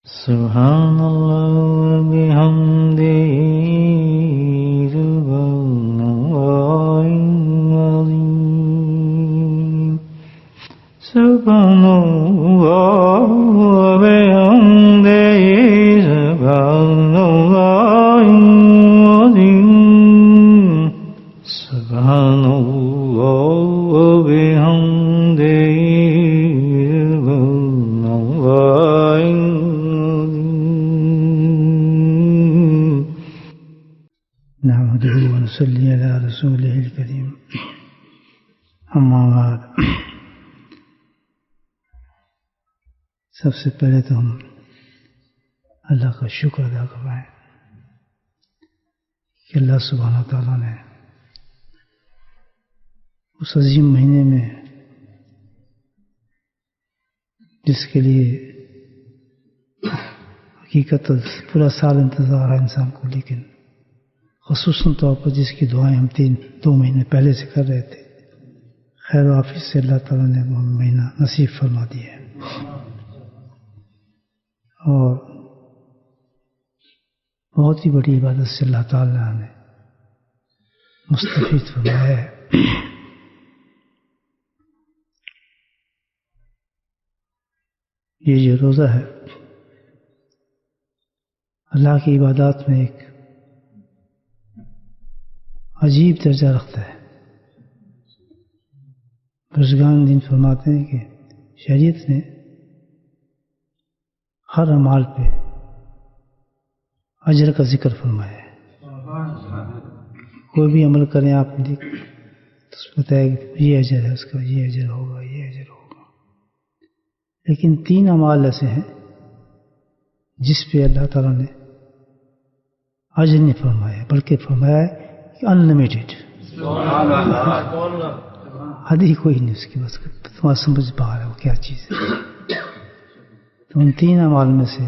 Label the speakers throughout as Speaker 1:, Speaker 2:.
Speaker 1: Subhanallah bihamdihi subhanallahil azim. Subhanallah bihamdihi subhanallahil azim. Subhanallah bihamdihi subhanallahil نحمده ونصلي على رسوله الكريم اما بعد سب سے پہلے تو ہم اللہ کا شکر ادا کرائیں کہ اللہ سبحانہ تعالیٰ نے اس عظیم مہینے میں جس کے لیے حقیقت پورا سال انتظار ہے انسان کو، لیکن خصوصاً طور پر جس کی دعائیں ہم 2 مہینے پہلے سے کر رہے تھے، خیر و عافیت سے اللہ تعالیٰ نے وہ مہینہ نصیب فرما دیا ہے اور بہت ہی بڑی عبادت سے اللہ تعالیٰ نے مستفید فرمایا ہے۔ یہ جو روزہ ہے اللہ کی عبادات میں ایک عجیب درجہ رکھتا ہے۔ بزرگان دین فرماتے ہیں کہ شریعت نے ہر اعمال پہ اجر کا ذکر فرمایا ہے۔ کوئی بھی عمل کریں آپ نے تو اس کو بتایا کہ یہ اجر ہے، اس کا یہ اجر ہوگا، یہ اجر ہوگا، لیکن 3 اعمال ایسے ہیں جس پہ اللہ تعالیٰ نے اجر نہیں فرمایا بلکہ فرمایا ہے انلمیٹڈ، حد ہی کوئی نہیں اس کی، بس تمہارا سمجھ باہر ہے وہ کیا چیز ہے۔ تو ان 3 اعمال میں سے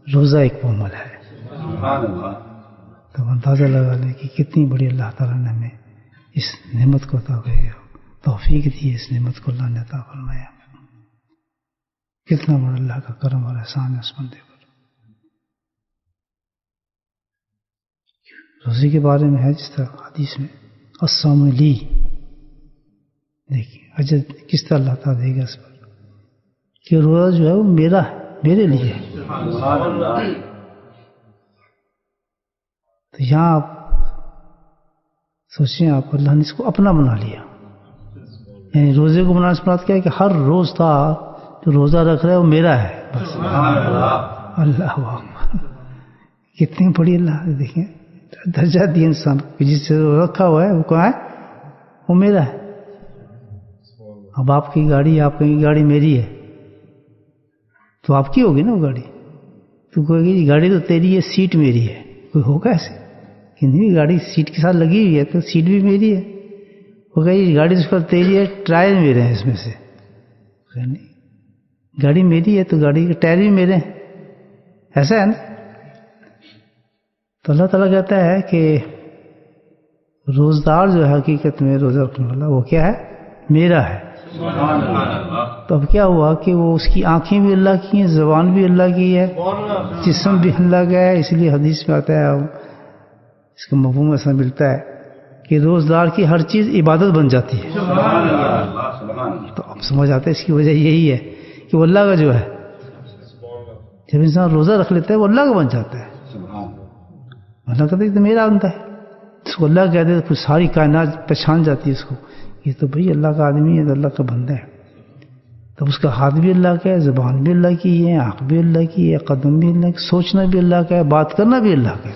Speaker 1: روزہ ایک عمل ہے۔ تو اندازہ لگا لیں کہ کتنی بڑی اللہ تعالیٰ نے ہمیں اس نعمت کو عطا کیا، توفیق دی ہے، اس نعمت کو اللہ نے عطا فرمایا۔ کتنا بڑا اللہ کا کرم اور احسان ہے اس بندے پر۔ روزے کے بارے میں ہے جس طرح حدیث میں الصوم لی، دیکھیے اجر کس طرح اللہ تعالیٰ دے گا اس پر کہ روزہ جو ہے وہ میرا ہے، میرے لیے ہے۔ تو یہاں آپ سوچیں، آپ اللہ نے اس کو اپنا بنا لیا، یعنی روزے کو بنانے سے مراد کیا ہے کہ ہر روز تھا جو روزہ رکھ رہا ہے وہ میرا ہے بس۔ اللہ کتنی بڑی اللہ دیکھیں درجہ دیا انسان کو، جس سے رکھا ہوا ہے وہ کہاں ہے، وہ میرا ہے۔ اب آپ کی گاڑی، آپ کی گاڑی میری ہے تو آپ کی ہوگی نا وہ گاڑی، تو کوئی گی گاڑی تو تیری ہے، سیٹ میری ہے، کوئی ہوگا ایسے کہ نہیں گاڑی سیٹ کے ساتھ لگی ہوئی ہے تو سیٹ بھی میری ہے، وہ کہی گاڑی اس پر تیری ہے، ٹائر میرے ہیں اس میں سے، نہیں گاڑی میری ہے تو گاڑی کے ٹائر بھی میرے ہیں، ایسا ہے نا۔ تو اللہ تعالیٰ کہتا ہے کہ روزدار جو ہے حقیقت میں روزہ رکھنے والا وہ کیا ہے، میرا ہے۔ تو اب کیا ہوا کہ وہ اس کی آنکھیں بھی اللہ کی ہیں، زبان بھی اللہ کی ہے، جسم بھی اللہ کا ہے، اس لیے حدیث میں آتا ہے، اس کا مفہوم ایسا ملتا ہے کہ روزدار کی ہر چیز عبادت بن جاتی ہے۔ تو اب سمجھ آتا ہے اس کی وجہ یہی ہے کہ وہ اللہ کا جو ہے، جب انسان روزہ رکھ لیتا ہے وہ اللہ کا بن جاتا ہے۔ اللہ کہتے ہیں تو میرا بنتا ہے، اس کو اللہ کہتے ہیں تو پھر ساری کائنات پہچان جاتی ہے اس کو، یہ تو بھئی اللہ کا آدمی ہے، تو اللہ کا بندہ ہے۔ تب اس کا ہاتھ بھی اللہ کا ہے، زبان بھی اللہ کی ہے، آنکھ بھی اللہ کی ہے، قدم بھی اللہ کا، سوچنا بھی اللہ کا ہے، بات کرنا بھی اللہ کا ہے،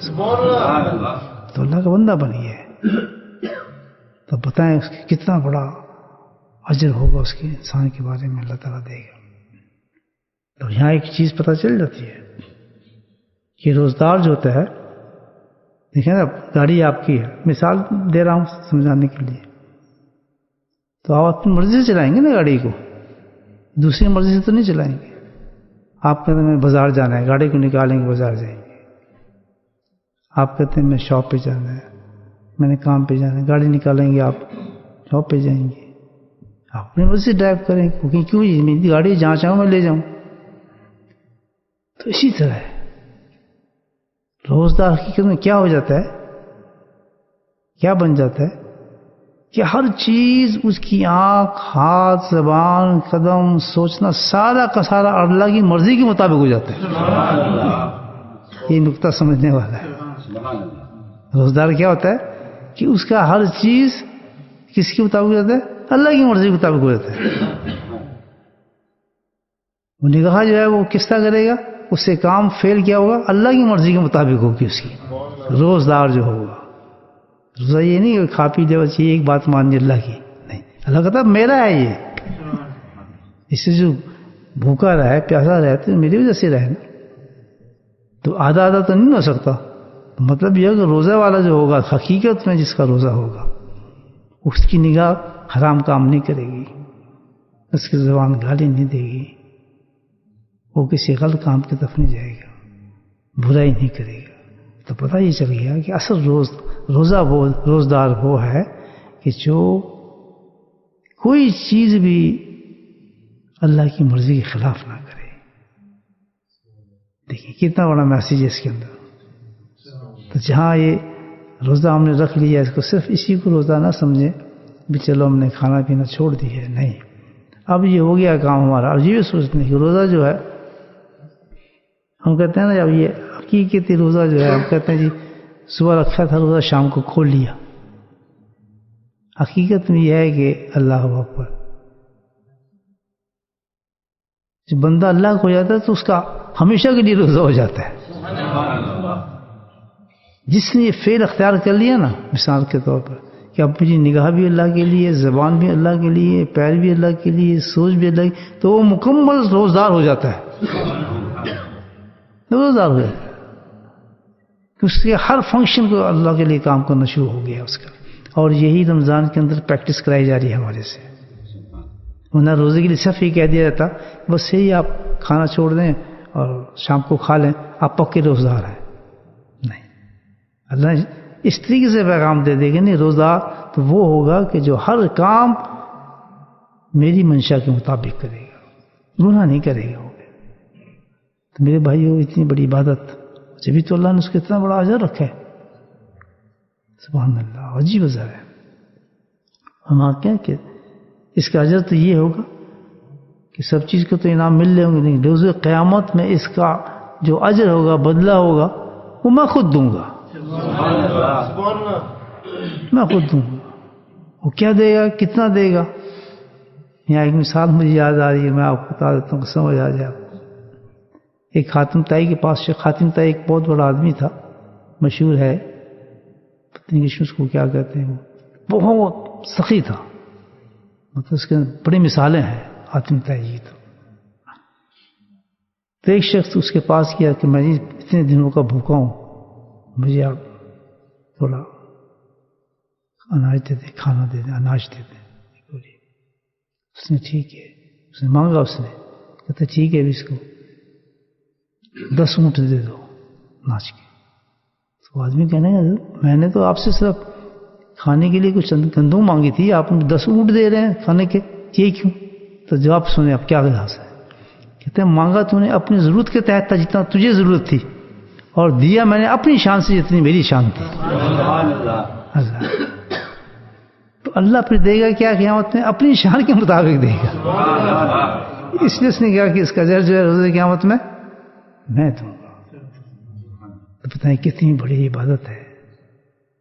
Speaker 1: تو اللہ کا بندہ بن گیا ہے۔ تب بتائیں اس کی کتنا بڑا اجر ہوگا اس کے انسان کے بارے میں اللہ تعالیٰ دے گا۔ تو یہاں ایک چیز پتہ چل جاتی ہے کہ روزدار جو ہوتا ہے، دیکھیں نا گاڑی آپ کی ہے، مثال دے رہا ہوں سمجھانے کے لیے، تو آپ اپنی مرضی سے چلائیں گے نا گاڑی کو، دوسری مرضی سے تو نہیں چلائیں گے۔ آپ کہتے ہیں میں بازار جانا ہے، گاڑی کو نکالیں گے بازار جائیں گے۔ آپ کہتے ہیں میں شاپ پہ جانا ہے، میں نے کام پہ جانا ہے، گاڑی نکالیں گے آپ شاپ پہ جائیں گے۔ آپ اپنی مرضی سے ڈرائیو کریں، کیونکہ کیوں میری گاڑی جہاں چاہوں میں لے جاؤں۔ تو اسی طرح ہے روزدار حقیقت میں کیا ہو جاتا ہے، کیا بن جاتا ہے کہ ہر چیز اس کی آنکھ، ہاتھ، زبان، قدم، سوچنا سارا کا سارا اللہ کی مرضی کے مطابق ہو جاتا ہے. یہ نقطہ سمجھنے والا ہے. روزدار کیا ہوتا ہے کہ اس کا ہر چیز کس کے مطابق ہو جاتا ہے؟ اللہ کی مرضی کے مطابق ہو جاتا ہے. وہ نگاہ جو ہے وہ کس طرح کرے گا، اس سے کام فیل کیا ہوگا، اللہ کی مرضی کے مطابق ہوگی اس کی. روزدار جو ہوگا روزہ یہ نہیں کہ کھا پی لے بس یہ ایک بات ماننی اللہ کی نہیں. اللہ کہتا ہے میرا ہے یہ، اس سے جو بھوکا رہے پیاسا رہے تو میری وجہ سے رہے نا. تو آدھا آدھا تو نہیں ہو سکتا. مطلب یہ کہ روزہ والا جو ہوگا حقیقت میں جس کا روزہ ہوگا اس کی نگاہ حرام کام نہیں کرے گی، اس کی زبان گالی نہیں دے گی، وہ کسی غلط کام کی طرف نہیں جائے گا، برائی نہیں کرے گا. تو پتہ یہ چل گیا کہ اصل روزدار وہ ہے کہ جو کوئی چیز بھی اللہ کی مرضی کے خلاف نہ کرے. دیکھیں کتنا بڑا میسیج ہے اس کے اندر. تو جہاں یہ روزہ ہم نے رکھ لیا اس کو صرف اسی کو روزہ نہ سمجھیں بھی چلو ہم نے کھانا پینا چھوڑ دی ہے، نہیں. اب یہ ہو گیا کام ہمارا. اور یہ سوچتے ہیں کہ روزہ جو ہے ہم کہتے ہیں نا اب یہ حقیقتی روزہ جو ہے ہم کہتے ہیں جی صبح رکھا تھا روزہ شام کو کھول لیا. حقیقت میں یہ ہے کہ اللہ اکبر جب بندہ اللہ کو ہو جاتا ہے تو اس کا ہمیشہ کے لیے روزہ ہو جاتا ہے. جس نے یہ فعل اختیار کر لیا نا مثال کے طور پر کہ اپنی نگاہ بھی اللہ کے لیے، زبان بھی اللہ کے لیے، پیر بھی اللہ کے لیے، سوچ بھی اللہ کے، تو وہ مکمل روزدار ہو جاتا ہے. روزدار ہو جاتا ہے کہ اس کے ہر فنکشن کو اللہ کے لیے کام کرنا شروع ہو گیا اس کا. اور یہی رمضان کے اندر پریکٹس کرائی جا رہی ہے ہمارے سے. ورنہ روزے کے لیے صرف یہ کہہ دیا جاتا بس یہی آپ کھانا چھوڑ دیں اور شام کو کھا لیں آپ پکے روزدار ہیں. نہیں، اللہ اس طریقے سے پیغام دے دے گا نہیں روزدار تو وہ ہوگا کہ جو ہر کام میری منشا کے مطابق کرے گا، گناہ نہیں کرے گا. تو میرے بھائیو اتنی بڑی عبادت جبھی تو اللہ نے اس کو اتنا بڑا اجر رکھا ہے. سبحان اللہ، عجیب اجر ہے. ہم آتے ہیں کہ اس کا اجر تو یہ ہوگا کہ سب چیز کو تو انعام مل لیں گے نہیں، روز قیامت میں اس کا جو اجر ہوگا بدلہ ہوگا وہ میں خود دوں گا. میں خود دوں گا. وہ کیا دے گا، کتنا دے گا. یہاں ایک مثال مجھے یاد آ رہی ہے، میں آپ کو بتا دیتا ہوں کہ سمجھ آ جائے. ایک خاتم تائی کے پاس شیخ خاتم تائی ایک بہت بڑا آدمی تھا، مشہور ہے، پتہ نہیں اس کو کیا کہتے ہیں. وہ بہت سخی تھا، مطلب اس کے بڑی مثالیں ہیں خاتم تائی کی. تو ایک شخص اس کے پاس کیا کہ میں اتنے دنوں کا بھوکا ہوں، مجھے آپ تھوڑا اناج دے دیں، کھانا دے دیں، اناج دے دیں. اس نے ٹھیک ہے، اس نے مانگا. اس نے کہتا ٹھیک ہے ابھی اس کو 10 اونٹ دے دو اناج کے. تو آدمی کہنے گا میں نے تو آپ سے صرف کھانے کے لیے کچھ گندم مانگی تھی، آپ 10 اونٹ دے رہے ہیں کھانے کے، یہ کیوں؟ تو جواب سنیں آپ کیا خلاص ہے. کہتے ہیں مانگا تو نے اپنی ضرورت کے تحت تھا جتنا تجھے ضرورت تھی، اور دیا میں نے اپنی شان سے جتنی میری شان تھی. اللہ تو اللہ پھر دے گا کیا قیامت میں؟ اپنی شان کے مطابق دے گا. اس لیے اس نے کہا کہ اس کا اجر جو ہے روز قیامت میں میں دوں گا. تو پتہ نہیں کتنی بڑی عبادت ہے.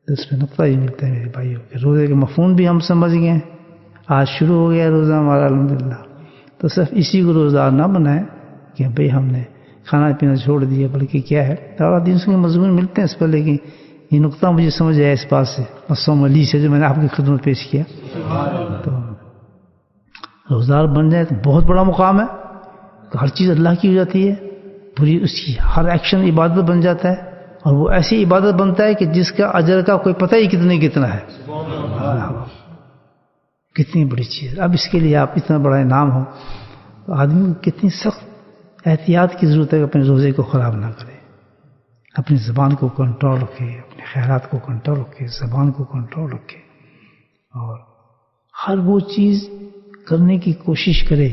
Speaker 1: اس پہ نقطہ یہ ملتا ہے میرے بھائیوں کہ روزے کے مفہوم بھی ہم سمجھ گئے ہیں. آج شروع ہو گیا روزہ ہمارا الحمدللہ. تو صرف اسی کو روزدار نہ بنائیں کہ بھئی ہم نے کھانا پینا چھوڑ دیا، بلکہ کیا ہے اور حدیثوں کے مضمون ملتے ہیں اس پر. لیکن یہ نقطہ مجھے سمجھ آیا اس بات سے مصوم علی سے جو میں نے آپ کی خدمت پیش کیا. تو روزدار بن جائے تو بہت بڑا مقام ہے. تو ہر چیز اللہ کی ہو جاتی ہے، پوری اس کی ہر ایکشن عبادت بن جاتا ہے. اور وہ ایسی عبادت بنتا ہے کہ جس کا اجر کا کوئی پتہ ہی کتنا ہے. کتنی بڑی چیز. اب اس کے لیے آپ اتنا بڑا انعام ہو تو آدمی کو کتنی سخت احتیاط کی ضرورت ہے کہ اپنے روزے کو خراب نہ کرے، اپنی زبان کو کنٹرول رکھے، اپنے خیرات کو کنٹرول رکھے، زبان کو کنٹرول رکھے، اور ہر وہ چیز کرنے کی کوشش کرے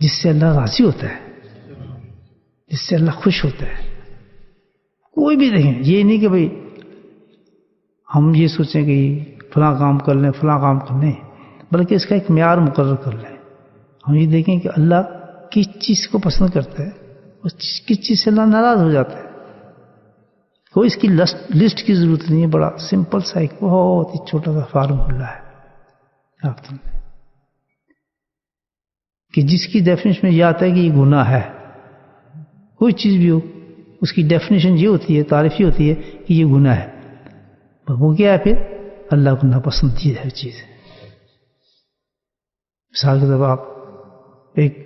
Speaker 1: جس سے اللہ راضی ہوتا ہے. جس سے اللہ خوش ہوتا ہے. کوئی بھی دیکھیں، یہ نہیں کہ بھئی ہم یہ سوچیں کہ فلاں کام کر لیں فلاں کام کر لیں، بلکہ اس کا ایک معیار مقرر کر لیں. ہم یہ دیکھیں کہ اللہ کس چیز کو پسند کرتا ہے اور کس چیز سے اللہ ناراض ہو جاتا ہے. کوئی اس کی لسٹ کی ضرورت نہیں ہے، بڑا سمپل سا ایک بہت ہی چھوٹا سا فارمولہ ہے آپ کہ جس کی ڈیفینیشن میں یہ آتا ہے کہ یہ گناہ ہے. کوئی چیز بھی ہو اس کی ڈیفینیشن یہ ہوتی ہے، تعریف یہ ہوتی ہے کہ یہ گناہ ہے. وہ کیا ہے؟ پھر اللہ کو ناپسند چیز ہے چیز. مثال کے طور پر آپ ایک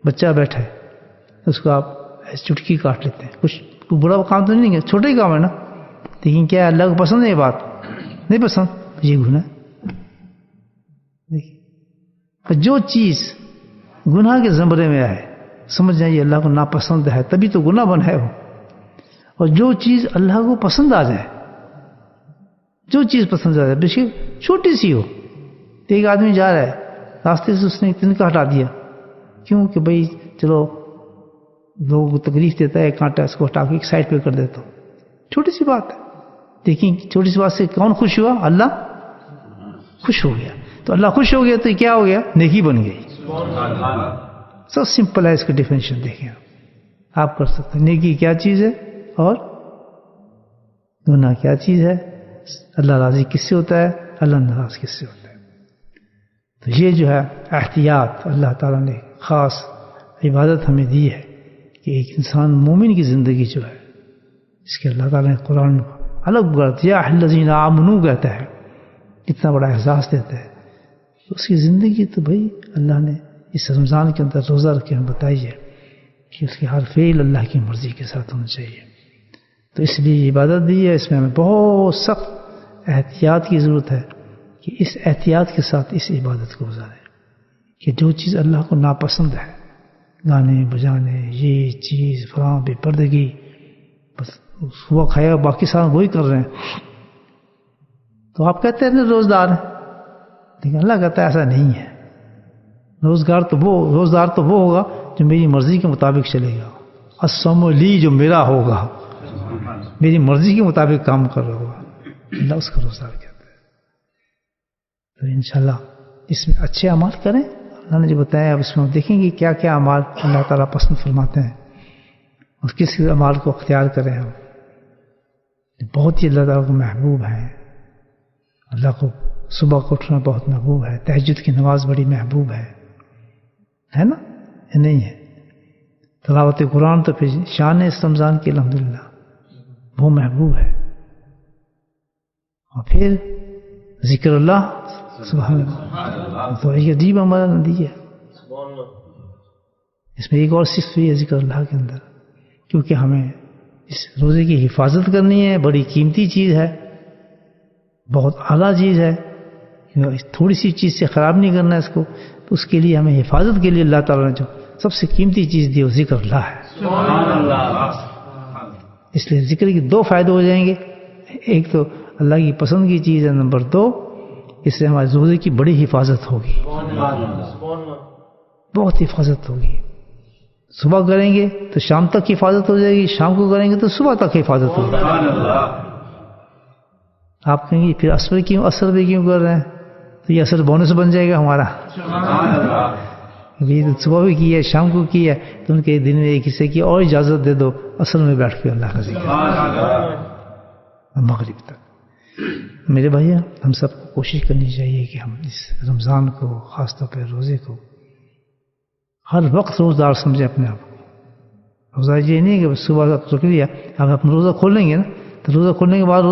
Speaker 1: بچہ بیٹھا ہے، اس کو آپ چٹکی کاٹ لیتے ہیں، کچھ برا کام تو نہیں ہے، چھوٹا ہی کام ہے نا، لیکن کیا اللہ کو پسند ہے یہ بات؟ نہیں پسند، یہ گناہ. دیکھیے جو چیز گناہ کے زمرے میں آئے سمجھ جائیں یہ اللہ کو ناپسند ہے، تبھی تو گناہ بنا ہے وہ. اور جو چیز اللہ کو پسند آ جائے، جو چیز پسند آ جائے بے شک چھوٹی سی ہو. ایک آدمی جا رہا ہے راستے سے، اس نے تنکا ہٹا دیا، کیوں کہ بھئی چلو لوگوں کو تکلیف دیتا ہے، کانٹا اس کو ہٹا کے ایک سائڈ پہ کر دیتا ہوں. چھوٹی سی بات ہے، لیکن چھوٹی سی بات سے کون خوش ہوا؟ اللہ خوش ہو گیا. تو اللہ خوش ہو گیا تو کیا ہو گیا؟ نیکی بن گئی. سب سمپل ہے اس کا ڈیفینیشن. دیکھیں آپ کر سکتے ہیں نیکی کیا چیز ہے اور گناہ کیا چیز ہے، اللہ راضی کس سے ہوتا ہے، اللہ ناراض کس سے ہوتا ہے. تو یہ جو ہے احتیاط اللہ تعالیٰ نے خاص عبادت ہمیں دی ہے کہ ایک انسان مومن کی زندگی جو ہے، اس کے اللہ تعالیٰ نے قرآن الگ یا الذین آمنو کہتا ہے، اتنا بڑا احساس دیتا ہے. اس کی زندگی تو بھائی اللہ نے اس رمضان کے اندر روزہ رکھ کے ہمیں بتائی ہے کہ اس کی ہر فعل اللہ کی مرضی کے ساتھ ہونا چاہیے. تو اس لیے عبادت دی ہے، اس میں ہمیں بہت سخت احتیاط کی ضرورت ہے کہ اس احتیاط کے ساتھ اس عبادت کو گزاریں کہ جو چیز اللہ کو ناپسند ہے، گانے بجانے، یہ چیز فلاں بے پردگی، بس صبح کھایا باقی سارا وہی کر رہے ہیں. تو آپ کہتے ہیں روزدار ہیں، لیکن اللہ کہتا ہے ایسا نہیں ہے. روزدار تو وہ ہوگا جو میری مرضی کے مطابق چلے گا. الصوم لی، جو میرا ہوگا، میری مرضی کے مطابق کام کر رہا ہوگا، اللہ اس کا روزدار کہتا ہے. تو انشاءاللہ اس میں اچھے اعمال کریں. اللہ نے جو بتایا اب اس میں ہم دیکھیں گے کیا کیا اعمال اللہ تعالیٰ پسند فرماتے ہیں اور کس اعمال کو اختیار کریں. ہم بہت ہی اللہ تعالیٰ کو محبوب ہیں. اللہ کو صبح کو اٹھنا بہت محبوب ہے، تہجد کی نماز بڑی محبوب ہے نا؟ یہ نہیں ہے تلاوت قرآن تو پھر شان ہے اس رمضان کی، الحمدللہ وہ محبوب ہے. اور پھر ذکر اللہ، سبحان اللہ، تو ایک عجیب عمل دی ہے. اس میں ایک اور صفت بھی ہے ذکر اللہ کے اندر، کیونکہ ہمیں اس روزے کی حفاظت کرنی ہے. بڑی قیمتی چیز ہے، بہت اعلیٰ چیز ہے، تھوڑی سی چیز سے خراب نہیں کرنا اس کو. تو اس کے لیے ہمیں حفاظت کے لیے اللہ تعالیٰ نے جو سب سے قیمتی چیز دی وہ ذکر اللہ ہے. اس لیے ذکر کے دو فائدے ہو جائیں گے. ایک تو اللہ کی پسند کی چیز ہے، نمبر دو اس سے ہمارے روزے کی بڑی حفاظت ہوگی، بہت حفاظت ہوگی. صبح کریں گے تو شام تک حفاظت ہو جائے گی، شام کو کریں گے تو صبح تک حفاظت ہوگی. آپ کہیں گے پھر اثر بھی کیوں کر رہے ہیں؟ تو یہ اثر بونس بن جائے گا ہمارا. صبح بھی کی ہے، شام کو کی ہے، تو ان کے دن میں ایک حصے کی اور اجازت دے دو اصل میں بیٹھ کے اللہ کا ذکر مغرب تک. میرے بھائی ہم سب کو کوشش کرنی چاہیے کہ ہم اس رمضان کو، خاص طور پہ روزے کو، ہر وقت روزدار سمجھیں اپنے آپ کو. روزہ یہ نہیں کہ صبح رکھ لیا، اب اپنا روزہ کھول لیں گے نا تو روزہ کھولنے کے بعد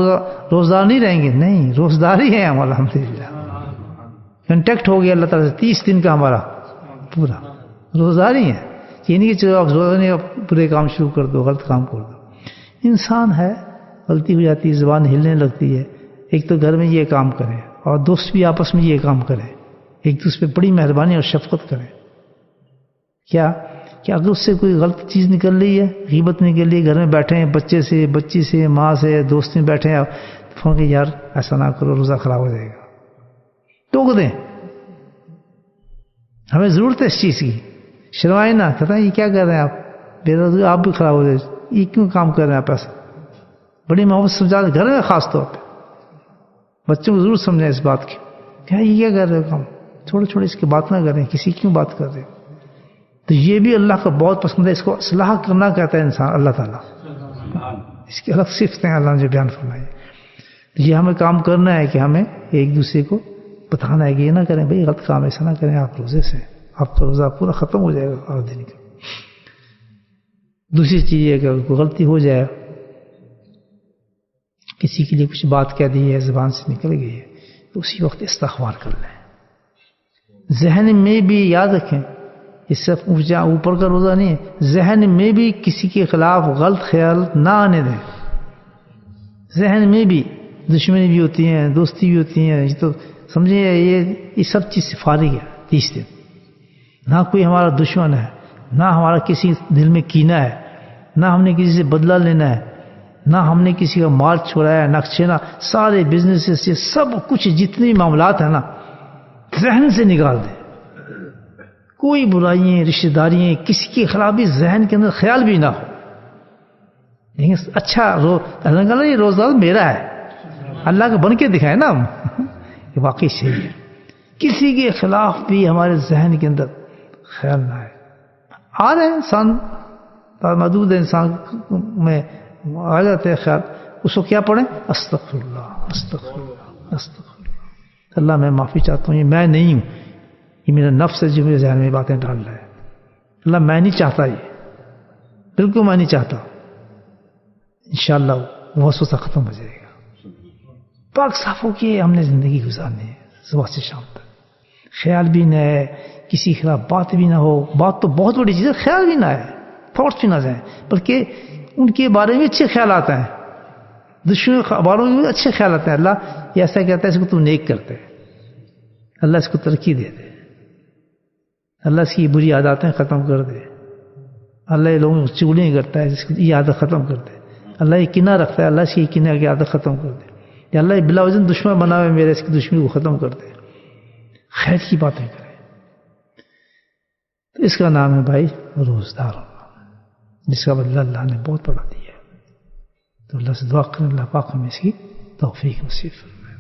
Speaker 1: روزدار نہیں رہیں گے. نہیں، روزدار ہی ہیں ہم الحمدللہ. کنٹیکٹ ہو گیا اللہ تعالیٰ سے 30 دن کا ہمارا پورا روزدار ہی ہے. یہ نہیں کہ چلو آپ روزہ نہیں پورے کام شروع کر دو، غلط کام کر دو. انسان ہے، غلطی ہو جاتی ہے، زبان ہلنے لگتی ہے. ایک تو گھر میں یہ کام کریں اور دوست بھی آپس میں یہ کام کریں، ایک دوسرے پہ بڑی مہربانی اور شفقت کریں. کیا کہ اگر اس سے کوئی غلط چیز نکل رہی ہے، غیبت نکل رہی ہے، گھر میں بیٹھے ہیں بچے سے، بچی سے، ماں سے، دوست میں بیٹھے ہیں، فون کہ یار ایسا نہ کرو، روزہ خراب ہو جائے گا، ٹوک دیں. ہمیں ضرورت ہے اس چیز کی، شرمائے نہ. کہتا ہے یہ کیا کر رہے ہیں آپ، بے روزگاری آپ بھی خراب ہو جائے. یہ کیوں کام کر رہے ہیں آپ ایسا؟ بڑی محبت سمجھا دیں گھر میں خاص طور پہ بچوں کو ضرور سمجھیں اس بات کی کہ یہ کیا کر رہے ہو کام, چھوٹے چھوٹے اس کی بات نہ کریں, کسی کیوں بات کر رہے ہو. تو یہ بھی اللہ کو بہت پسند ہے, اس کو اصلاح کرنا کہتا ہے انسان اللہ تعالیٰ, اس کی الگ صفتیں ہیں اللہ نے جو بیان فرمائی. تو یہ ہمیں کام کرنا ہے کہ ہمیں ایک دوسرے کو بتانا ہے کہ یہ نہ کریں بھائی غلط کام ایسا نہ کریں, آپ روزے سے آپ کا روزہ پورا ختم ہو جائے گا 8 دن کا. دوسری چیز یہ کہ اگر کوئی غلطی ہو جائے, کسی کے لیے کچھ بات کہہ دی ہے, زبان سے نکل گئی ہے, تو اسی وقت استغفار کر لیں. ذہن میں بھی یاد رکھیں, اس سے اوپر کا روزہ نہیں ہے, ذہن میں بھی کسی کے خلاف غلط خیال نہ آنے دیں. ذہن میں بھی دشمنی بھی ہوتی ہیں, دوستی بھی ہوتی ہیں, یہ تو سمجھیں یہ سب چیز سے فارغ ہے 30 دن. نہ کوئی ہمارا دشمن ہے, نہ ہمارا کسی دل میں کینہ ہے, نہ ہم نے کسی سے بدلہ لینا ہے, نہ ہم نے کسی کا مال چھوڑایا, نقشے نہ سارے بزنس سے سب کچھ جتنے معاملات ہیں نا ذہن سے نکال دیں. کوئی برائیاں رشتہ داریاں کسی کے خلاف بھی ذہن کے اندر خیال بھی نہ ہو. لیکن اچھا اللہ یہ روزہ میرا ہے, اللہ کا بن کے دکھائے نا ہم یہ واقعی صحیح ہے. کسی کے خلاف بھی ہمارے ذہن کے اندر خیال نہ آئے. آ رہے ہیں انسان, محدود انسان میں آ جاتے ہیں خیال, اس کو کیا پڑھیں استغفر اللہ استغفر اللہ استغفر اللہ, اللہ میں معافی چاہتا ہوں, یہ میں نہیں ہوں, یہ میرا نفس ہے جو میرے ذہن میں باتیں ڈال رہا ہے. اللہ میں نہیں چاہتا, یہ بالکل میں نہیں چاہتا. انشاءاللہ وہ وسوسہ ختم ہو جائے گا. پاک صاف ہو کے ہم نے زندگی گزارنی ہے صبح سے شام تک. خیال بھی نہ ہے, کسی خلاف بات بھی نہ ہو. بات تو بہت بڑی چیز ہے, خیال بھی نہ ہے, تھاٹس بھی نہ جائیں, بلکہ ان کے بارے میں اچھے خیال آتے ہیں. دشمن کے بارے میں اچھے خیال آتے ہیں. اللہ یہ ایسا کہتا ہے اس کو تو نیک کرتے, اللہ اس کو ترقی دے دے, اللہ اس کی بری عادتیں ختم کر دے, اللہ یہ لوگوں کو چگلیاں کرتا ہے اس کی عادت ختم کر دے, اللہ یہ کنہ رکھتا ہے اللہ اس کی کنہ کی عادت ختم کر دے, یا اللہ یہ بلا وجن دشمن بنا ہوئے میرے اس کی دشمنی کو ختم کر دے. خیر کی باتیں کریں. تو اس کا نام ہے بھائی روزدار ہونا, جس کا بدلہ اللہ نے بہت بڑا دیا ہے. تو اللہ سے دعا کریں اللہ پاک ہمیں اس کی توفیق نصیب فرمائے.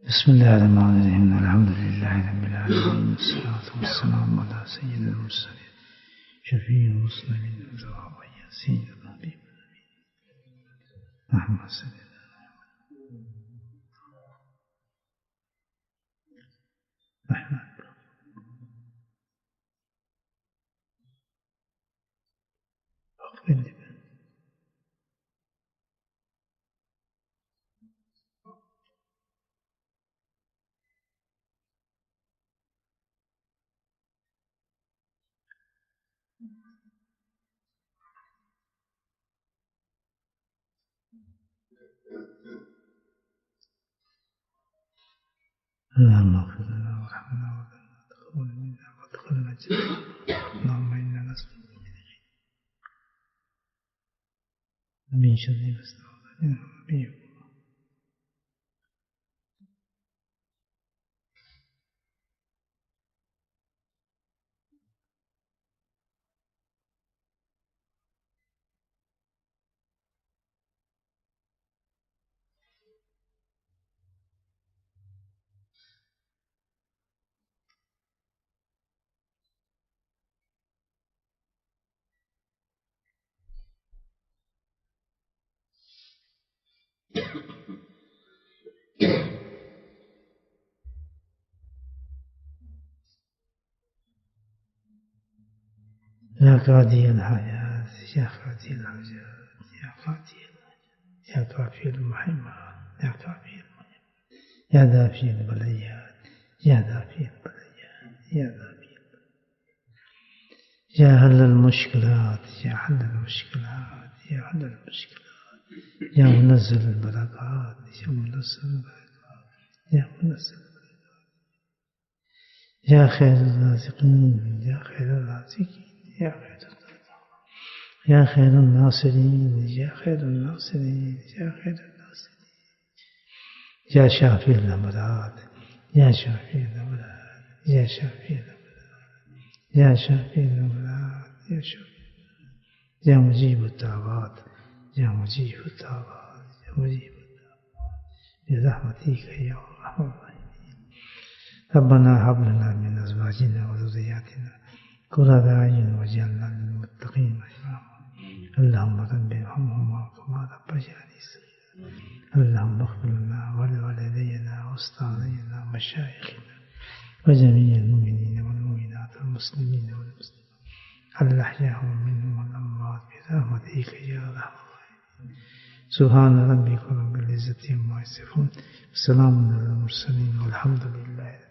Speaker 1: بسم اللہ الرحمن الرحیم الحمد للہ رب العالمین والصلاۃ والسلام علی سید المرسلین شفیع المسلمین یاسین الحبیب محمد صلی اللہ علیہ وسلم. اللهم اغفر لنا وارحمنا وتقبل منا وادخلنا الجنة. اللهم إنا نسألك من شر ما استعاذنا به. يا قاضي الحاجات يا قاضي الحاجات يا قاضي الحاجات يا كافي المحمات يا كافي المحمات يا دافي البليات يا دافي البليات يا دافي يا حل المشكلات يا حل المشكلات يا حل المشكلات يا منزل البركات يا منزل البركات يا منزل البركات يا خير الرازقين يا خير الرازقين يا خير الناصرين يا خير الناصرين يا خير الناصرين يا شافي الأمراض يا شافي الأمراض يا شافي الأمراض يا شافي الأمراض يا شفيع يا مجيب الدعوات يا مجيب الدعوات يا مجيب الدعوات برحمتك يا أرحم الراحمين ربنا هب لنا من أزواجنا وذرياتنا قرة أعين واجعلنا للمتقين إماما اللهم رب ارحمهما كما ربياني صغيرا اللهم اغفر لنا ولوالدينا وأستاذنا ومشايخنا وجميع المؤمنين والمؤمنات والمسلمين والمسلمات الأحياء منهم والأموات برحمتك يا أرحم الراحمين سبحان ربك رب العزة عما يصفون وسلام على المرسلين والحمد لله.